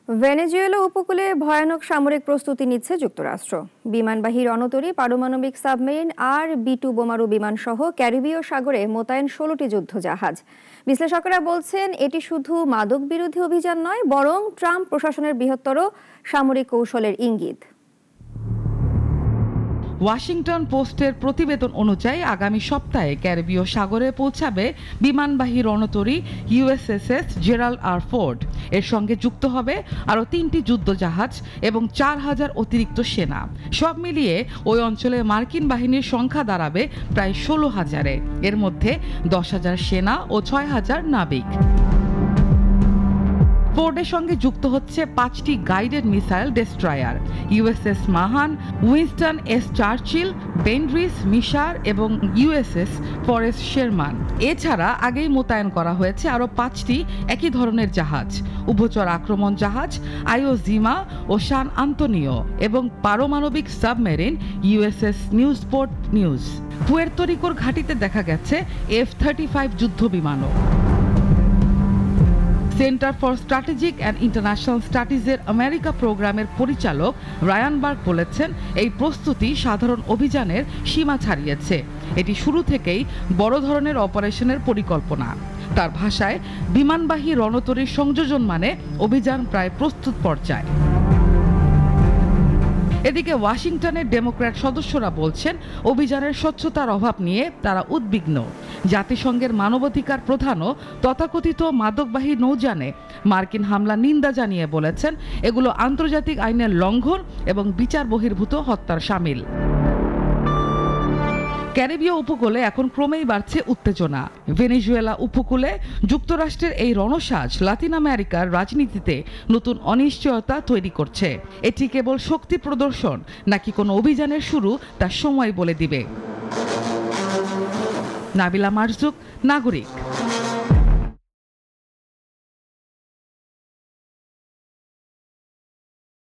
Venezuela উপকূলে ভয়ানক সামরিক প্রস্তুতি নিচ্ছে যুক্তরাষ্ট্র। বিমানবাহী রণতরী, পারমাণবিক সাবমেরিন আর B-2 বোমারু বিমান সহ ক্যারিবীয় সাগরে মোতায়েন 16টি যুদ্ধজাহাজ। বিশ্লেষকেরা বলছেন এটি শুধু মাদক বিরোধী অভিযান নয়, বরং ট্রাম্প প্রশাসনের বৃহত্তর সামরিক কৌশলের ইঙ্গিত। ওয়াশিংটন পোস্টের প্রতিবেদন অনুযায়ী আগামী সপ্তাহে ক্যারিবীয় সাগরে পৌঁছাবে বিমানবাহী রণতরী USS জেরাল্ড আর ফোর্ড। এর সঙ্গে যুক্ত হবে আরও 3টি যুদ্ধজাহাজ এবং 4000 অতিরিক্ত সেনা। সব মিলিয়ে ওই অঞ্চলে মার্কিন বাহিনীর সংখ্যা দাঁড়াবে প্রায় 16,000-এ। এর মধ্যে 10,000 সেনা ও 6,000 নাবিক। ফোর্ডের সঙ্গে যুক্ত হচ্ছে 5টি guided missile destroyer, USS Mahan, Winston S. Churchill, বেন্ড্রিস, মিশার এবং USS ফরেস্ট শেরমান। এছাড়া আগেই মোতায়েন করা হয়েছে আরও 5টি একই ধরনের জাহাজ, উভচর আক্রমণ জাহাজ আইও জিমা ও সান আন্তোনিও এবং পারমাণবিক submarine USS Newport News. Puerto রিকোর ঘাঁটিতে দেখা গেছে F-35 যুদ্ধ বিমানও। Center for strategic and international স্টাডিজের আমেরিকা প্রোগ্রামের পরিচালক রায়ান বার্গ বলেছেন, এই প্রস্তুতি সাধারণ অভিযানের সীমা ছাড়িয়েছে। এটি শুরু থেকেই বড় ধরনের অপারেশনের পরিকল্পনা। তার ভাষায়, বিমানবাহী রণতরীর সংযোজন মানে অভিযান প্রায় প্রস্তুত পর্যায়ে। এদিকে ওয়াশিংটনের ডেমোক্র্যাট সদস্যরা বলছেন, অভিযানের স্বচ্ছতার অভাব নিয়ে তারা উদ্বিগ্ন। জাতিসংঘের মানবাধিকার প্রধানও তথাকথিত মাদকবাহী নৌযানে মার্কিন হামলা নিন্দা জানিয়ে বলেছেন, এগুলো আন্তর্জাতিক আইনের লঙ্ঘন এবং বিচার বহির্ভূত হত্যার শামিল। ক্যারিবীয় উপকূলে এখন ক্রমেই বাড়ছে উত্তেজনা। ভেনেজুয়েলা উপকূলে যুক্তরাষ্ট্রের এই রণসাজ লাতিন আমেরিকার রাজনীতিতে নতুন অনিশ্চয়তা তৈরি করছে। এটি কেবল শক্তি প্রদর্শন নাকি কোনো অভিযানের শুরু, তা সময় বলে দিবে। নাবিলা মারজুক, নাগরিক।